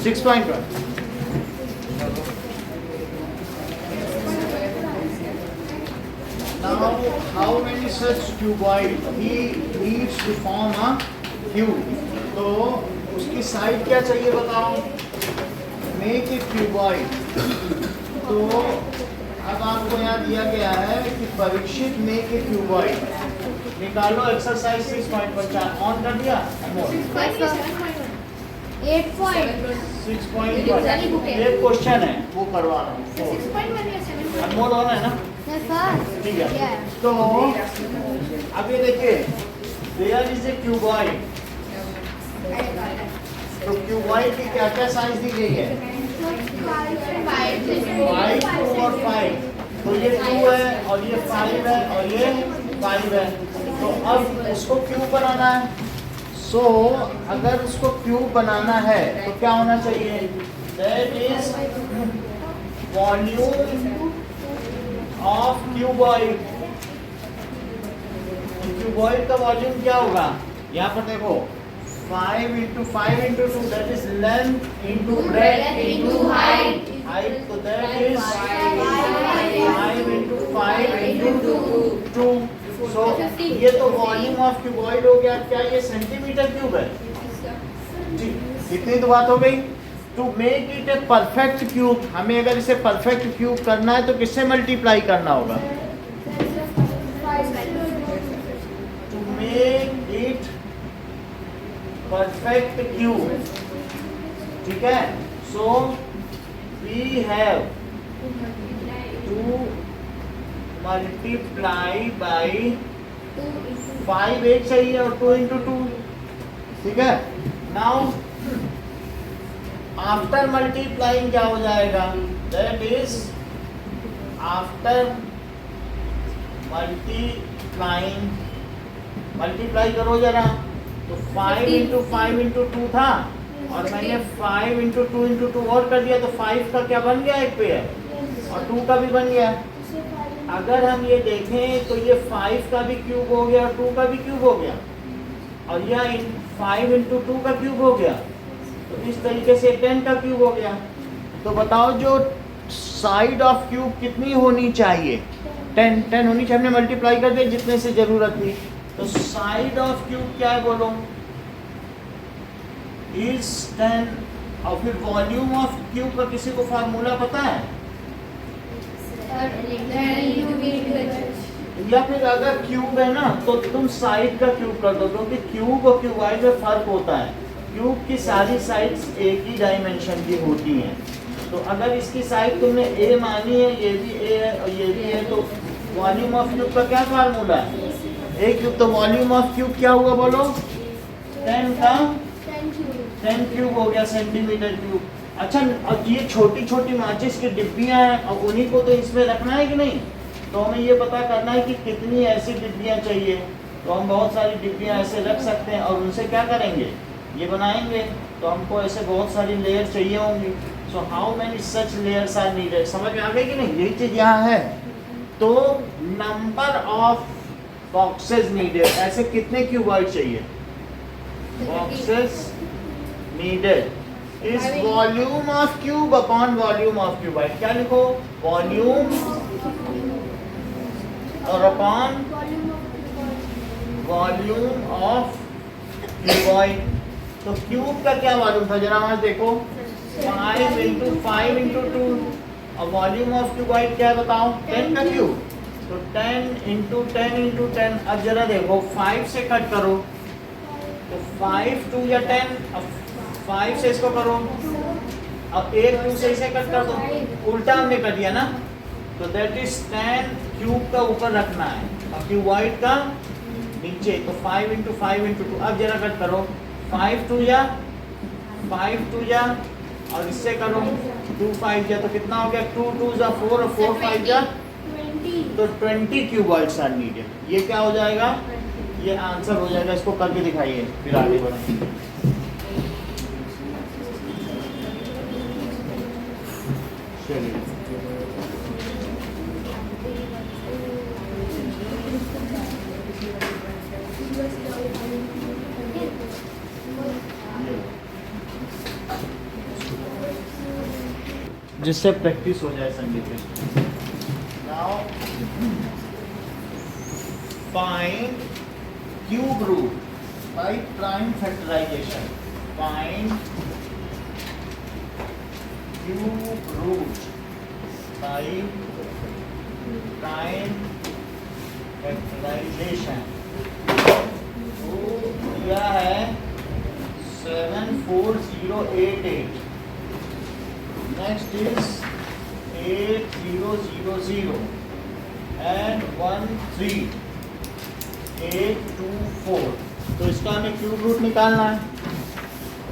6.1. Now, how many such cuboid he needs to form a cube? तो उसकी side क्या चाहिए बताओ? Make a cuboid. तो अब आपको यहाँ दिया गया है कि परीक्षित मेक ए क्यूबॉइड. निकालो एक्सरसाइज 6.1. ऑन कर दिया? 8.1. 6.1 एक क्वेश्चन है वो करवा रहा हूँ. अनमोल हो रहा है ना? ठीक है. तो अब ये देखिए, देयर इज ए क्यूबॉइड. तो क्यूबॉइड की क्या क्या साइज दी गई है? 5, 2 और 5. तो ये 2 है और ये 5 है और ये 5 है. तो अब इसको क्यूब बनाना है. सो अगर उसको क्यूब बनाना है तो क्या होना चाहिए? That is volume of cuboid. Cuboid का वॉल्यूम क्या होगा? यहाँ पर देखो, 5 into 5 into 2, that is length into breadth into height. So that is 5 into 5 into 2. So ये तो वॉल्यूम ऑफ क्यूबॉइड हो गया. क्या ये सेंटीमीटर क्यूब है? जी, इतनी तो बात हो गई. To make it a perfect cube, हमें अगर इसे परफेक्ट क्यूब करना है तो किससे मल्टीप्लाई करना होगा? To make it perfect cube. ठीक है. So we have to multiply by 5 एक चाहिए और 2 into 2. ठीक है. नाउ आफ्टर मल्टीप्लाइंग क्या हो जाएगा? दैट इज आफ्टर मल्टीप्लाई करो जरा. तो 5 into 5 into 2 था और मैंने 5 into 2 into 2 और कर दिया. तो 5 का क्या बन गया? एक पेयर. और 2 का भी बन गया. अगर हम ये देखें तो ये 5 का भी क्यूब हो गया और 2 का भी क्यूब हो गया और यह 5 into 2 का क्यूब हो गया. तो इस तरीके से 10 का क्यूब हो गया. तो बताओ जो साइड ऑफ क्यूब कितनी होनी चाहिए? 10 होनी चाहिए. हमने मल्टीप्लाई कर दिया जितने से जरूरत थी. तो साइड ऑफ क्यूब क्या है बोलो? इज 10. और फिर वॉल्यूम ऑफ क्यूब का किसी को फार्मूला पता है? या फिर अगर क्यूब है ना तो तुम साइड का क्यूब कर दो, क्योंकि क्यूब और क्यूबॉइड में फर्क होता है. क्यूब की सारी साइड्स एक ही डायमेंशन की होती हैं. तो अगर इसकी साइड तुमने ए मानी है, ये भी ए है और ये भी है, तो वॉल्यूम ऑफ क्यूब का क्या फार्मूला है? ए क्यूब. तो वॉल्यूम ऑफ क्यूब क्या हुआ बोलो? 10 का 10 क्यूब हो गया, सेंटीमीटर क्यूब. अच्छा, अब ये छोटी छोटी माचिस की डिब्बियां हैं और उन्हीं को तो इसमें रखना है कि नहीं? तो हमें ये पता करना है कि कितनी ऐसी डिब्बियां चाहिए. तो हम बहुत सारी डिब्बियां ऐसे रख सकते हैं और उनसे क्या करेंगे? ये बनाएंगे. तो हमको ऐसे बहुत सारी लेयर चाहिए होंगी. So how many such layers are needed? समझ में आ गई कि नहीं? यही चीज यहाँ है. तो नंबर ऑफ बॉक्सेस नीडेड, ऐसे कितने क्यूबॉइड चाहिए? Boxes needed is volume of cube upon volume of cuboid. क्या लिखो? वॉल्यूम और अपॉन वॉल्यूम ऑफ क्यूबॉइड. तो क्यूब का क्या वॉल्यूम था जरा वहां देखो? 5 into 5 into 2. और वॉल्यूम ऑफ क्यूबॉइड क्या है बताओ? 10 का क्यूब. तो 10 into 10 into 10. अब जरा देखो 5 से कट करो तो 5 2 या 10. अब 5 से इसको करो और 1 2 से इसे कट कर दो. उल्टा हमने कर दिया ना. तो दैट इज 10 क्यूब का ऊपर रखना है और क्यूबॉइड का नीचे. तो 5 into 5 into 2. अब जरा कट करो. 5 2 या 5 2 या और इससे करो 2 5 या. तो कितना हो गया? 2 2 या 4 और 4 5 या 20. तो 20 क्यूबॉइड्स आर नीडेड. ये क्या हो जाएगा? ये आंसर हो जाएगा. इसको करके दिखाइए फिर आगे बढ़ेंगे. चलिए जिससे प्रैक्टिस हो जाए संगीत में। Now find cube root by prime factorisation. Find cube root by prime factorisation. तो दिया है 74088। Next is 8000 and 13824। तो इसका हमें क्यूब रूट निकालना है।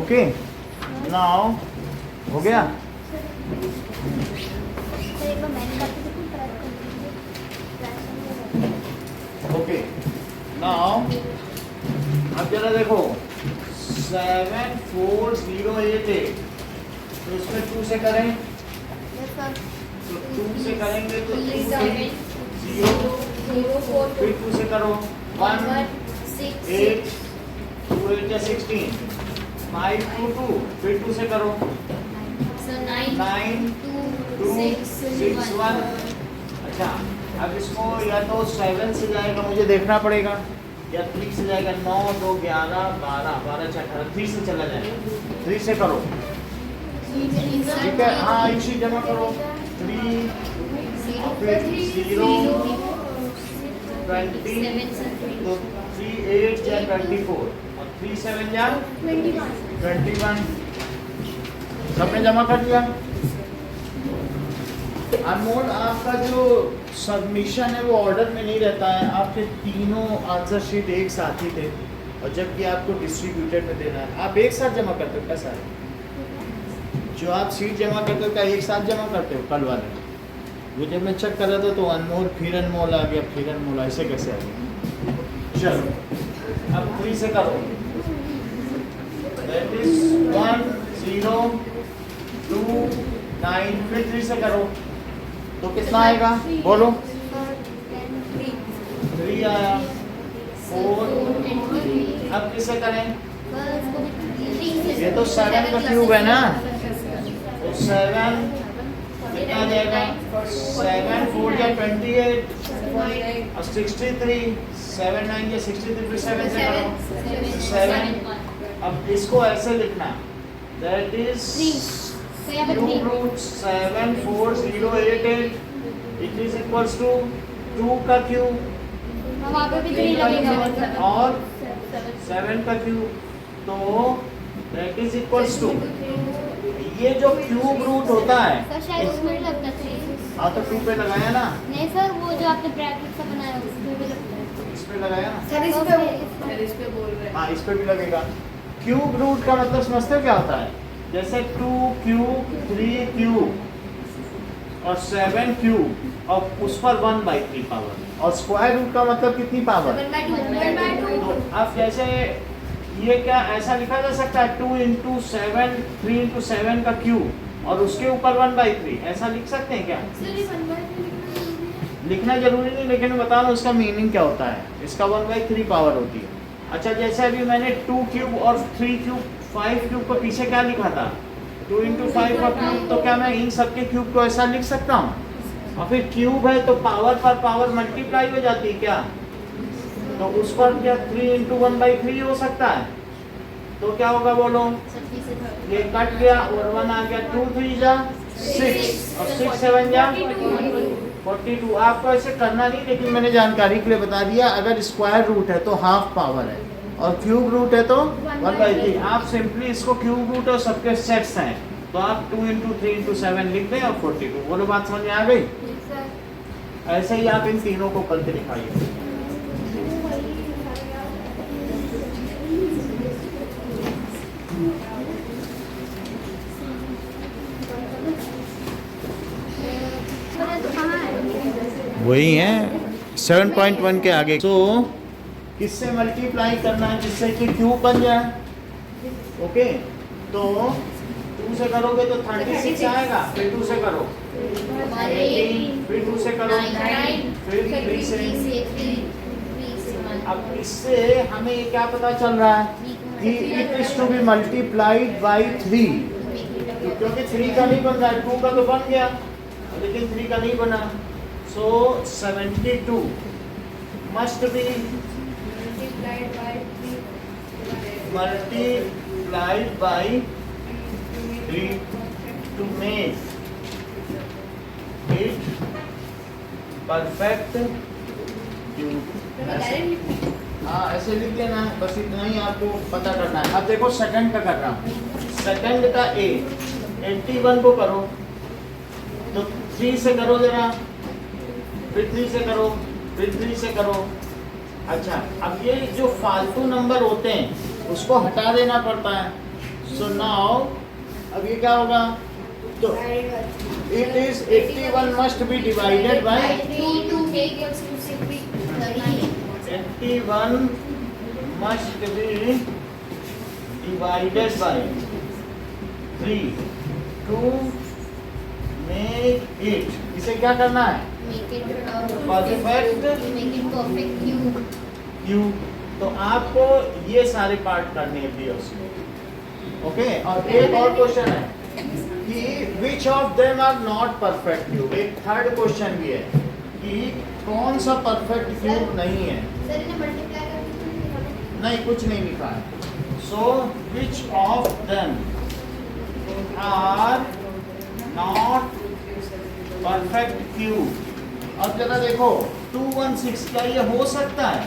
ओके, नाउ हो गया। ओके, नाउ अब जरा देखो 74088, तो इसमें 2 से करें, तो 2 से करेंगे तो 0, फिर 2 से करो 1 8 2 8 या 16 5 2 2, फिर 2 से करो 9 2 6 1। अच्छा, अब इसको या तो 7 से जाएगा, मुझे देखना पड़ेगा, या 3 से जाएगा। 9 2 11 12 12 6 18, 3 से चला जाएगा। 3 से करो, ठीक है। हाँ, इसी जमा करो 3 फिर 0 20, तो 3 8 या 24 और 3 7 या 21। सबने जमा कर दिया। अनमोल, आपका जो सबमिशन है वो ऑर्डर में नहीं रहता है। आपके तीनों आंसर शीट एक साथ ही थे, और जबकि आपको डिस्ट्रीब्यूटेड में देना है। आप एक साथ जमा करते हो कैसा है? जो आप शीट जमा करते हो क्या एक साथ जमा करते हो? कल वाले वो जब मैं चेक कर रहा था तो अनमोल फिर अनमोल आ गया, फिर अनमोल, ऐसे कैसे आ गया? चलो अब 3 से करो। दैट इज 1 0 2 9, फिर 3 से करो तो कितना आएगा? बोलो। 3 आया, 4। अब किसे करें? ये तो 7 का क्यूब है ना, तो 7 कितना जाएगा? 7 4 या 28 और 63, 7 9 या 63, फिर 7 से करो 7। अब इसको ऐसे लिखना, that is cube root 74088, it is equals to 2 का क्यूब और 7 का क्यूब, तो दैट इज इक्वल्स टू, ये जो क्यूब रूट होता है हाँ तो 2 पे लगाया ना? नहीं सर, वो जो आपने ब्रैकेट सा बनाया है उसमें भी लगता है। इस पे लगाया ना? सर इस पे बोल रहे हैं। हाँ, इस पे भी लगेगा। क्यूब रूट का मतलब समझते हो क्या होता है? जैसे 2 क्यूब 3 क्यूब और 7 क्यूब और उस पर 1/3 पावर, और स्क्वायर रूट का मतलब कितनी पावर? 7/2। तो अब जैसे ये क्या ऐसा लिखा जा सकता है 2 × 7 3 × 7 का क्यूब और उसके ऊपर 1/3, ऐसा लिख सकते हैं क्या? लिखना जरूरी नहीं, लेकिन मैं बता रहा हूँ उसका मीनिंग क्या होता है। इसका 1/3 पावर होती है। अच्छा, जैसे अभी मैंने 2 क्यूब और 3 क्यूब 5 क्यूब को पीछे क्या लिखा था? 2 × 5 का क्यूब, तो क्या मैं इन सबके क्यूब को ऐसा लिख सकता हूँ? और फिर क्यूब है तो पावर पर पावर मल्टीप्लाई हो जाती है क्या? तो उस पर क्या 3 × 1/3 हो सकता है? तो क्या होगा बोलो? ये कट गया और 1 आ गया, 2 3 जा 6 और 6 7 जा 42। आपको ऐसे करना नहीं, लेकिन मैंने जानकारी के लिए बता दिया। अगर स्क्वायर रूट है तो हाफ पावर है और क्यूब रूट है तो 1/3। आप सिंपली इसको क्यूब रूट और सबके सेट्स हैं तो आप 2 × 3 × 7 लिख दें और 42। बोलो, बात समझ में आ गई? ऐसे ही आप इन तीनों को करके दिखाइए। वही है 7.1 के आगे। तो किससे मल्टीप्लाई करना है जिससे कि क्यूब बन जाए? ओके, तो 2 से करोगे तो 36 आएगा, फिर 2 से करो 18, फिर 2 से करो 9, फिर 3 से। अब इससे हमें क्या पता चल रहा है कि it is to be multiplied by 3। क्योंकि 3 का नहीं बन रहा है, 2 का तो बन गया लेकिन 3 का नहीं बना। So 72 must be multiplied by 3 to make it perfect cube. हाँ ऐसे लिख देना है, बस इतना ही आपको पता करना है। अब देखो सेकंड का कर रहा हूँ। सेकंड का 81 को करो तो 3 से करो जरा, फिर 3 से करो, फिर 3 से करो। अच्छा अब ये जो फालतू नंबर होते हैं उसको हटा देना पड़ता है। सो नाउ अब ये क्या होगा, तो it is 81 must be divided by 81 must be divided by 3 to make it, इसे क्या करना है, परफेक्ट क्यूब। तो आपको ये सारे पार्ट करने हैं उसमें। ओके और एक और क्वेश्चन है कि which of them are not perfect cube। एक थर्ड क्वेश्चन भी है कि कौन सा परफेक्ट क्यूब नहीं है। नहीं कुछ नहीं लिखा है। So which of them are not perfect cube. अब जरा देखो 216 क्या ये हो सकता है,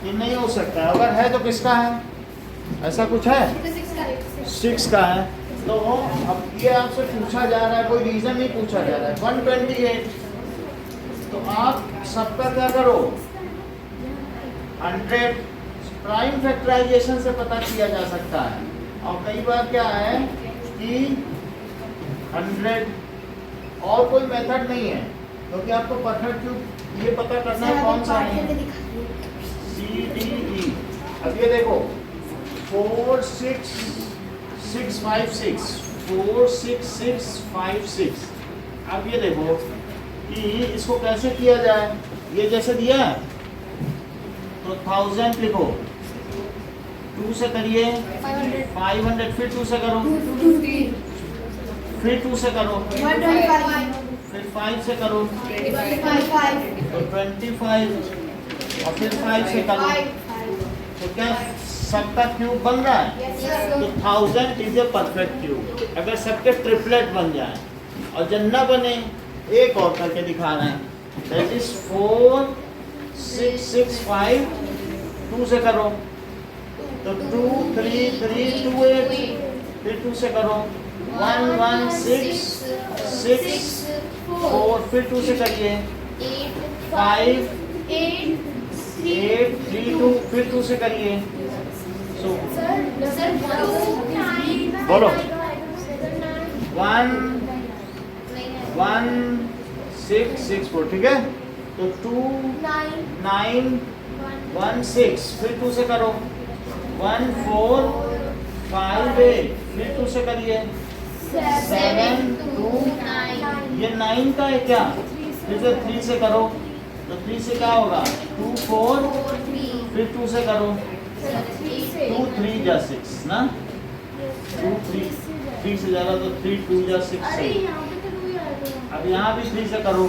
ये नहीं हो सकता है। अगर है तो किसका है, ऐसा कुछ है 6 का है। तो अब ये आपसे पूछा जा रहा है, कोई रीजन नहीं पूछा जा रहा है। 128 तो आप सबका क्या करो 100 प्राइम फैक्टराइजेशन से पता किया जा सकता है। और कई बार क्या है कि 100 और कोई मेथड नहीं है, क्योंकि आपको परफेक्ट क्यूब ये पता करना है कौन सा है। C D E. अब ये देखो 4 6 6 5 6 4 6 6 5 6। अब ये देखो कि इसको कैसे किया जाए। ये जैसे दिया है तो 1000 लिखो, 2 से करिए 500, फिर 2 से करो, फिर 2 से करो, फिर 5 से करो तो 25 और फिर 5 से करो। तो क्या सबका क्यूब बन रहा है। तो 1000 इज ए परफेक्ट क्यूब। अगर सबके ट्रिपलेट बन जाए और जब न बने एक और करके दिखा रहे हैं, दैट इज 4 6 6 5 2 से करो तो 2 3 3 2 8, फिर 2 से करो 1 1 6 6 4, फिर 2 से करिए 5 8 3 2, फिर 2 से करिए। सो बोलो 1 1 6 6 4, ठीक है। तो 2 9 1 6, फिर 2 से करो 1 4 5 8, फिर 2 से करिए 7 2 ये 9 का है क्या, फिर से 3 से करो तो 3 से क्या होगा 2 4, फिर 2 से करो 2 3 जा 6 ना, 2 3 से ज़्यादा तो 3 2 जा 6 से। अब यहाँ भी 3 से करो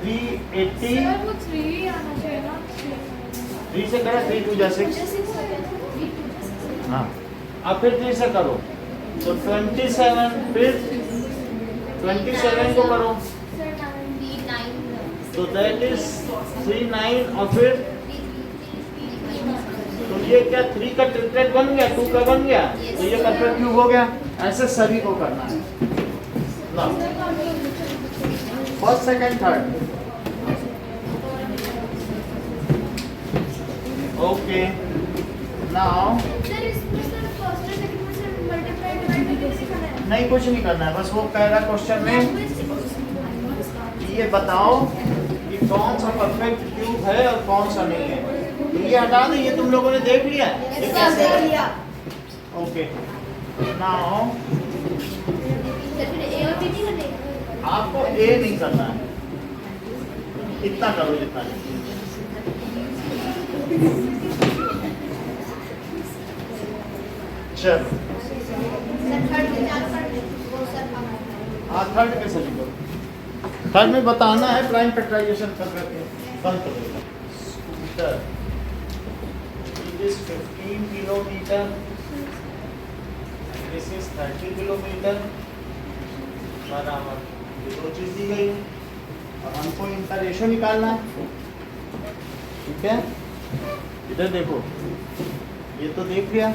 380, 3 से करो 3 2 जा 6। हाँ अब फिर 3 से करो तो 27, फिर 27 को करो तो दैट इज 3 9 और फिर तो ये क्या 3 का ट्रिपलेट बन गया, 2 का बन गया, तो ये परफेक्ट क्यूब हो गया। ऐसे सभी को करना है ना, first second third. Okay now नहीं कुछ नहीं करना है, बस वो कह रहा क्वेश्चन में ये बताओ कि कौन सा परफेक्ट क्यूब है और कौन सा नहीं है। तो ये हटा दो, ये तुम लोगों ने देख लिया ये कैसे है। ओके नाउ आपको ए नहीं करना है, इतना करो जितना है। चलो थर्ड कैसे लिखोगे? थर्ड में बताना है प्राइम फैक्टराइजेशन कर करके बंद कर देगा। Scooter it is 15 kilometre, this is 30 kilometre बराबर, ये दो चीज दी गई है और हमको इनका रेशो निकालना है। ठीक है, इधर देखो, ये तो देख लिया,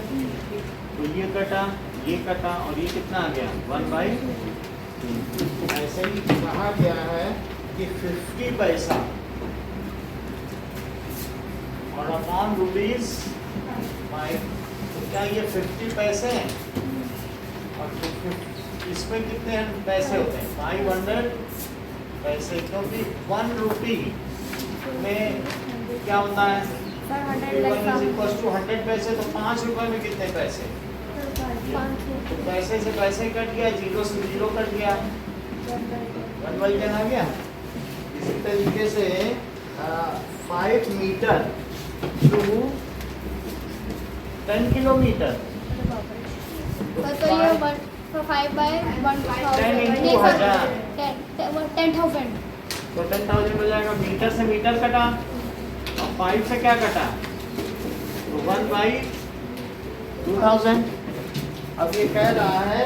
तो ये कटा और ये कितना आ गया 1/3। ऐसे ही कहा गया है कि 50 पैसा और अपॉन ₹5, तो क्या ये 50 पैसे हैं और इसमें कितने पैसे होते हैं 500 पैसे, क्योंकि 1 रुपी में क्या होता है 100 पैसे, तो 5 रुपए में कितने पैसे, तो पैसे से पैसे कट गया, जीरो से जीरो कट गया, 1/10 आ गया। इसी तरीके से 5 मीटर टू 10 किलोमीटर, तो ये 5/1000 10,000 तो 10,000 हो जाएगा। मीटर से मीटर कटा और 5 से क्या कटा, तो 1/2000। अब ये कह रहा है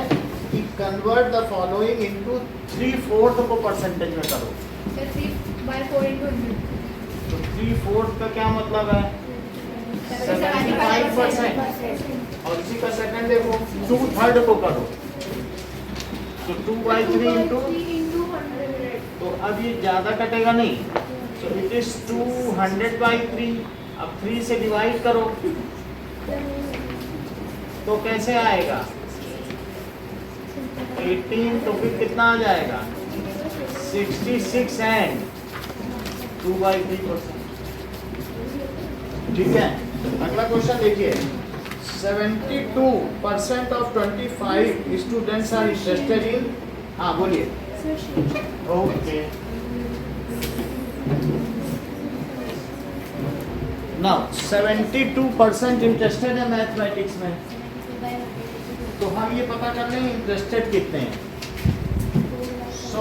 कि कन्वर्ट द फॉलोइंग इनटू 3/4 को परसेंटेज में करो। 3/4 तो 3/4 का क्या मतलब है 75%, और इसी का सेकंड देखो 2/3 को करो, तो 2/3 इंटू, तो अब ये ज्यादा कटेगा नहीं, तो इट इज 200/3। अब 3 से डिवाइड करो तो कैसे आएगा 18, तो फिर कितना आ जाएगा 66 एंड 2/3%। ठीक है, अगला क्वेश्चन देखिए। 72% of 25 students are interested in, हाँ बोलिए। ओके, नाउ 72% इंटरेस्टेड है मैथमेटिक्स में, तो हम ये पता कर लें इंटरेस्टेड कितने हैं। सो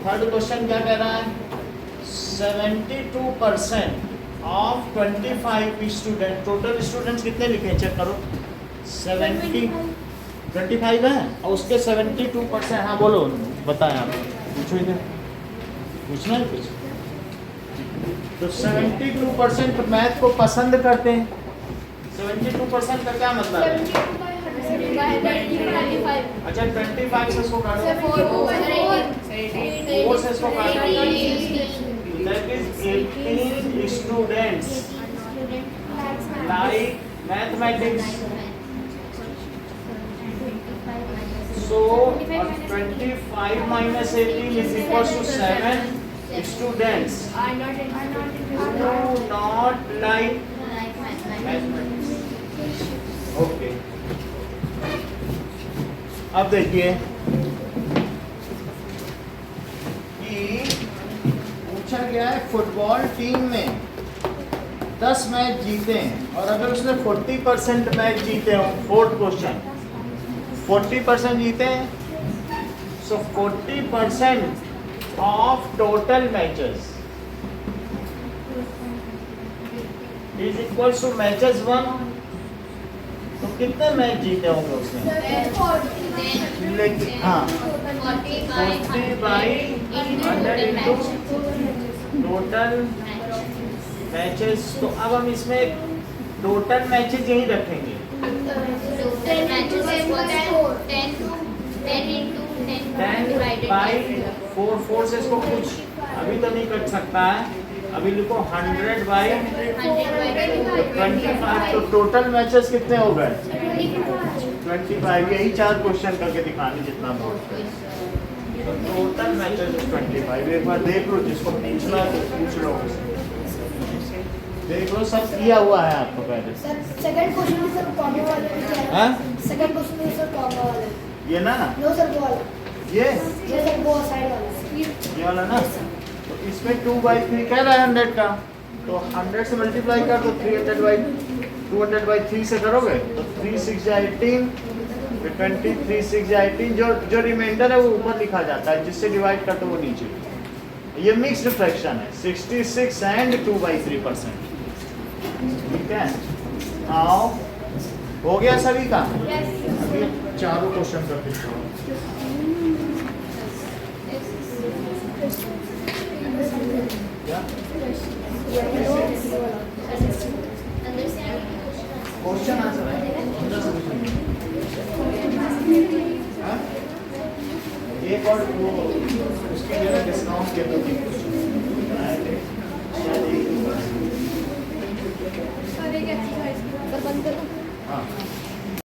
थर्ड क्वेश्चन क्या कह रहा है 72% ऑफ 25 स्टूडेंट, टोटल स्टूडेंट्स कितने लिखे चेक करो, 25 है और उसके 72%, हाँ बोलो बताएं आप, पूछो इधर, पूछना है कुछ। तो 72% मैथ को पसंद करते हैं। 72% का क्या मतलब है, अच्छा 25 से इसको काटो, 4 से इसको काटो, that is 18 students like mathematics. So 25 minus 18 is equals to 7 students who not like mathematics. Okay. अब देखिए कि पूछा गया है फुटबॉल टीम में 10 मैच जीते हैं और अगर उसने 40% मैच जीते हो, फोर्थ क्वेश्चन 40% जीते हैं, सो 40% of total matches is equal two matches 1, तो कितने मैच जीते होंगे उसने, लेकिन हाँ 40/100 इंटू टोटल मैचेस। तो अब हम इसमें टोटल मैचेस यही रखेंगे, 10/4 से इसको कुछ अभी तो नहीं कट सकता है, अभी लिखो 100/25, तो टोटल मैचेस कितने हो गए 25। यही 4 क्वेश्चन करके दिखाने जितना बोर्ड पे, तो टोटल मैचेस 25। एक बार देख लो, जिसको पूछना है तो पूछ लो, देख लो सब किया हुआ है आपको पहले। सेकंड क्वेश्चन में सर कॉमा वाला हाँ सेकंड क्वेश्चन में सर कॉमा वाला ये ना, नो सर वो वाला, ये सर वो साइड वाला ये वाला ना, तो इसमें 2/3 कह रहा है 100 का, तो 100 से मल्टीप्लाई कर, तो 200/3 से करोगे तो 3 6 18, फिर 23 6 या 18 जो रिमाइंडर है वो ऊपर लिखा जाता है, जिससे डिवाइड करते वो नीचे। ये मिक्स्ड फ्रैक्शन है 66 एंड 2/3%। ठीक है, आओ हो गया सभी का। अभी चारों क्वेश्चन कर देता हूँ। क्या क्वेश्चन आंसर है अंदर से पूछेंगे। हाँ? एक और वो उसके लिए डिस्काउंट के 2-3 पर बंद करो। हाँ